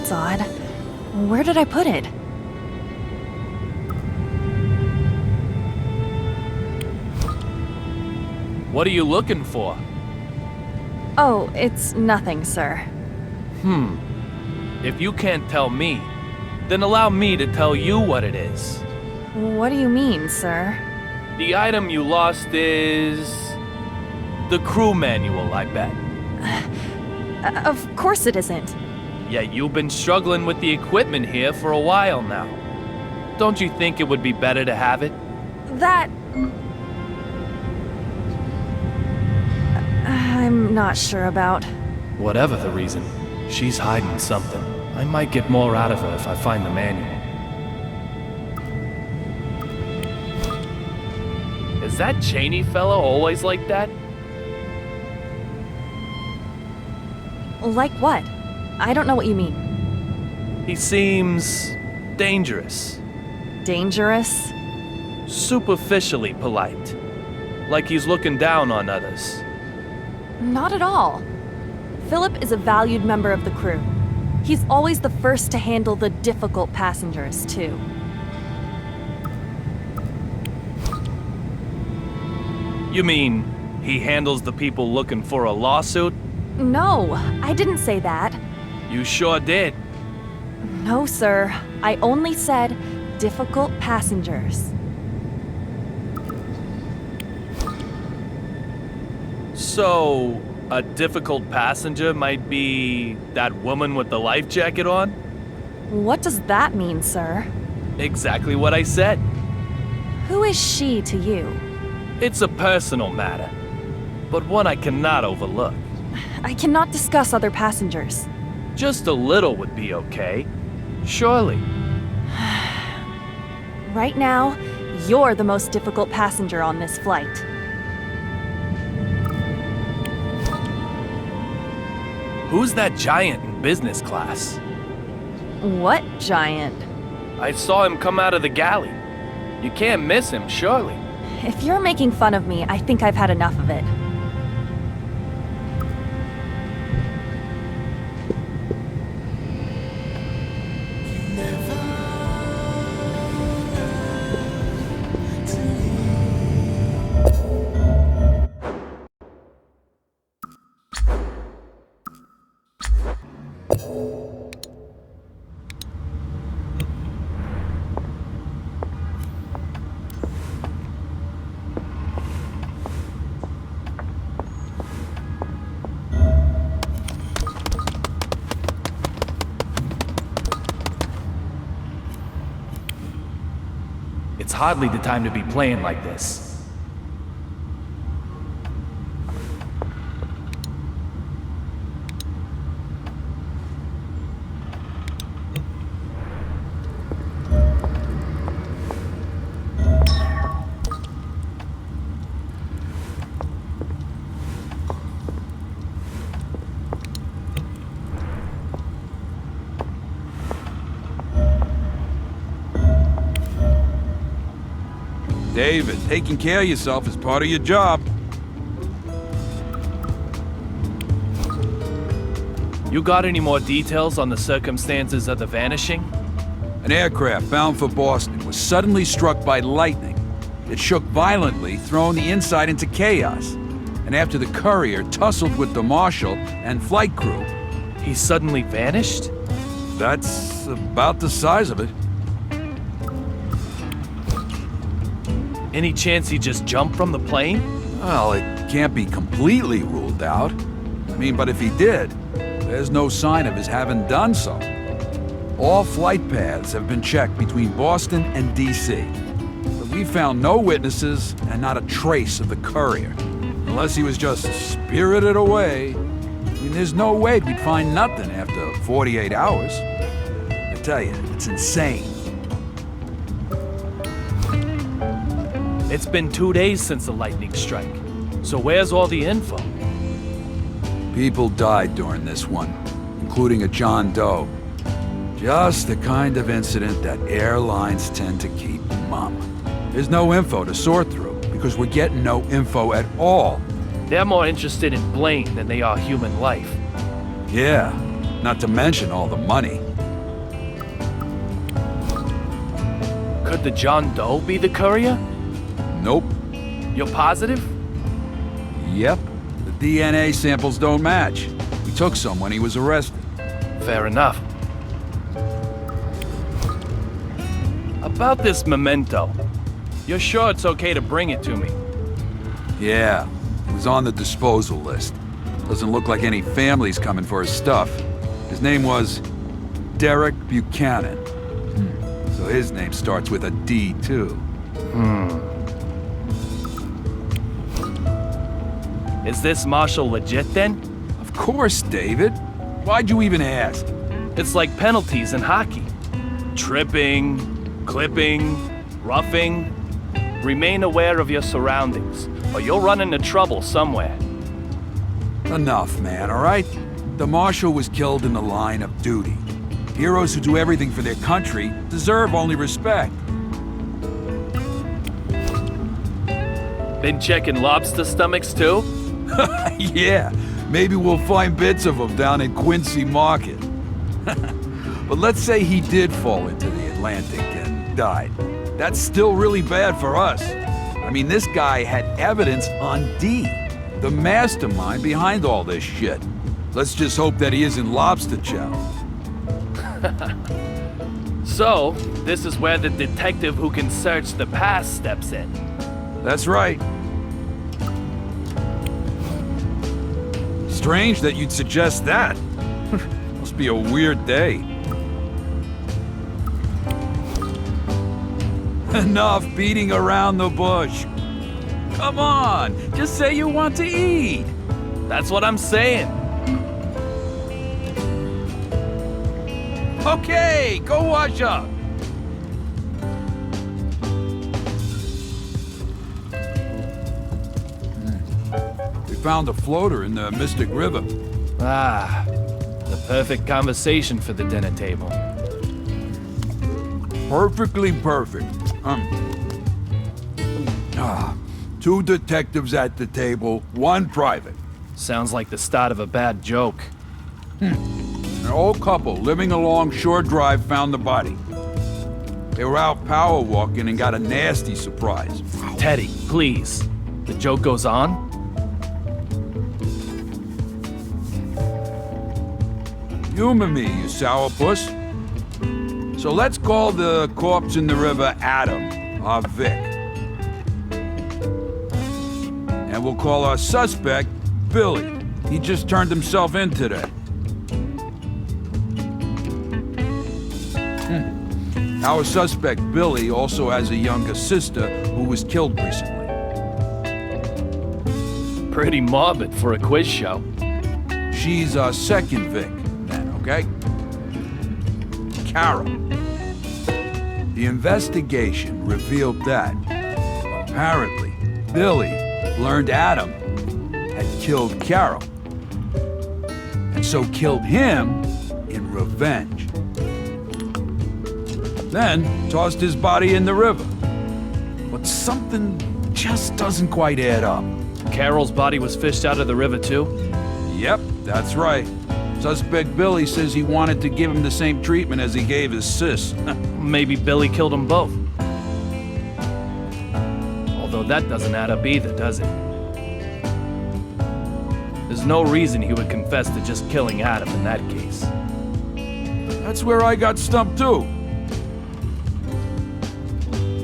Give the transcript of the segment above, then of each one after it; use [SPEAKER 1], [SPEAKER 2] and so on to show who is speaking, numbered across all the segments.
[SPEAKER 1] That's odd. Where did I put it?
[SPEAKER 2] What are you looking for?
[SPEAKER 1] Oh, it's nothing, sir.
[SPEAKER 2] If you can't tell me, then allow me to tell you what it is.
[SPEAKER 1] What do you mean, sir?
[SPEAKER 2] The item you lost is... the crew manual, I bet.
[SPEAKER 1] Of course it isn't.
[SPEAKER 2] Yet you've been struggling with the equipment here for a while now. Don't you think it would be better to have it?
[SPEAKER 1] That... I'm not sure about.
[SPEAKER 2] Whatever the reason, she's hiding something. I might get more out of her if I find the manual. Is that Cheney fellow always like that?
[SPEAKER 1] Like what? I don't know what you mean.
[SPEAKER 2] He seems... dangerous.
[SPEAKER 1] Dangerous?
[SPEAKER 2] Superficially polite. Like he's looking down on others.
[SPEAKER 1] Not at all. Philip is a valued member of the crew. He's always the first to handle the difficult passengers, too.
[SPEAKER 2] You mean, he handles the people looking for a lawsuit?
[SPEAKER 1] No, I didn't say that.
[SPEAKER 2] You sure did.
[SPEAKER 1] No, sir. I only said difficult passengers.
[SPEAKER 2] So, a difficult passenger might be that woman with the life jacket on?
[SPEAKER 1] What does that mean, sir?
[SPEAKER 2] Exactly what I said.
[SPEAKER 1] Who is she to you?
[SPEAKER 2] It's a personal matter, but one I cannot overlook.
[SPEAKER 1] I cannot discuss other passengers.
[SPEAKER 2] Just a little would be okay. Surely.
[SPEAKER 1] Right now, you're the most difficult passenger on this flight.
[SPEAKER 2] Who's that giant in business class?
[SPEAKER 1] What giant?
[SPEAKER 2] I saw him come out of the galley. You can't miss him, surely.
[SPEAKER 1] If you're making fun of me, I think I've had enough of it.
[SPEAKER 2] It's hardly the time to be playing like this.
[SPEAKER 3] David, taking care of yourself is part of your job.
[SPEAKER 2] You got any more details on the circumstances of the vanishing?
[SPEAKER 3] An aircraft bound for Boston was suddenly struck by lightning. It shook violently, throwing the inside into chaos. And after the courier tussled with the marshal and flight crew,
[SPEAKER 2] He suddenly vanished?
[SPEAKER 3] that's about the size of it.
[SPEAKER 2] Any chance he just jumped from the plane?
[SPEAKER 3] Well, it can't be completely ruled out. But if he did, there's no sign of his having done so. All flight paths have been checked between Boston and D.C. But we found no witnesses and not a trace of the courier. Unless he was just spirited away. There's no way we'd find nothing after 48 hours. I tell you, it's insane.
[SPEAKER 2] It's been 2 days since the lightning strike. So where's all the info?
[SPEAKER 3] People died during this one, including a John Doe. Just the kind of incident that airlines tend to keep mum. There's no info to sort through, because we're getting no info at all.
[SPEAKER 2] They're more interested in blame than they are human life.
[SPEAKER 3] Yeah, not to mention all the money.
[SPEAKER 2] Could the John Doe be the courier?
[SPEAKER 3] Nope.
[SPEAKER 2] You're positive?
[SPEAKER 3] Yep. The DNA samples don't match. He took some when he was arrested.
[SPEAKER 2] Fair enough. About this memento, you're sure it's okay to bring it to me?
[SPEAKER 3] Yeah, it was on the disposal list. Doesn't look like any family's coming for his stuff. His name was Derek Buchanan. So his name starts with a D, too.
[SPEAKER 2] Is this Marshall legit then?
[SPEAKER 3] Of course, David. Why'd you even ask?
[SPEAKER 2] It's like penalties in hockey. Tripping, clipping, roughing. Remain aware of your surroundings, or you'll run into trouble somewhere.
[SPEAKER 3] Enough, man, all right? The Marshal was killed in the line of duty. Heroes who do everything for their country deserve only respect.
[SPEAKER 2] Been checking lobster stomachs too?
[SPEAKER 3] Yeah, maybe we'll find bits of them down in Quincy Market. But let's say he did fall into the Atlantic and died. That's still really bad for us. I mean, this guy had evidence on D, the mastermind behind all this shit. Let's just hope that he isn't lobster chow.
[SPEAKER 2] So, this is where the detective who can search the past steps in.
[SPEAKER 3] That's right. Strange that you'd suggest that. Must be a weird day. Enough beating around the bush. Come on, just say you want to eat.
[SPEAKER 2] That's what I'm saying.
[SPEAKER 3] Okay, go wash up. We found a floater in the Mystic River.
[SPEAKER 2] Ah, the perfect conversation for the dinner table.
[SPEAKER 3] Perfectly perfect. Two detectives at the table, one private.
[SPEAKER 2] Sounds like the start of a bad joke.
[SPEAKER 3] An old couple living along Shore Drive found the body. They were out power walking and got a nasty surprise.
[SPEAKER 2] Teddy, please. The joke goes on?
[SPEAKER 3] Humor me, you sourpuss. So let's call the corpse in the river Adam, our Vic. And we'll call our suspect Billy. He just turned himself in today. Our suspect Billy also has a younger sister who was killed recently.
[SPEAKER 2] Pretty morbid for a quiz show.
[SPEAKER 3] She's our second Vic, then, okay? Carol. The investigation revealed that, apparently, Billy learned Adam had killed Carol. And so killed him in revenge. Then tossed his body in the river. But something just doesn't quite add up.
[SPEAKER 2] Carol's body was fished out of the river too?
[SPEAKER 3] Yep, that's right. Suspect Billy says he wanted to give him the same treatment as he gave his sis.
[SPEAKER 2] Maybe Billy killed them both. Although that doesn't add up either, does it? There's no reason he would confess to just killing Adam in that case.
[SPEAKER 3] That's where I got stumped too.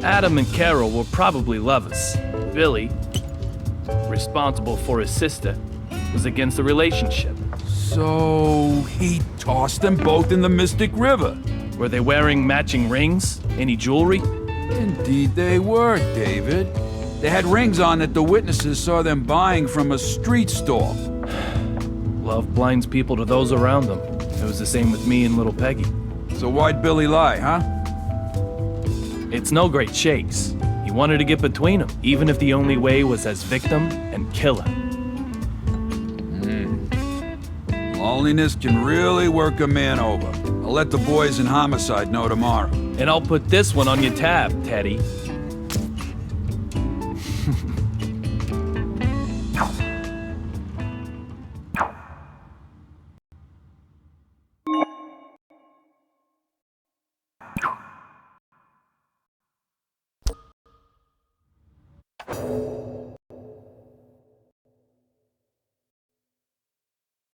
[SPEAKER 2] Adam and Carol were probably lovers. Billy, responsible for his sister, was against the relationship.
[SPEAKER 3] So he tossed them both in the Mystic River.
[SPEAKER 2] Were they wearing matching rings? Any jewelry?
[SPEAKER 3] Indeed they were, David. They had rings on that the witnesses saw them buying from a street stall.
[SPEAKER 2] Love blinds people to those around them. It was the same with me and little Peggy.
[SPEAKER 3] So why'd Billy lie, huh?
[SPEAKER 2] It's no great shakes. He wanted to get between them, even if the only way was as victim and killer.
[SPEAKER 3] Loneliness can really work a man over. I'll let the boys in homicide know tomorrow.
[SPEAKER 2] And I'll put this one on your tab, Teddy.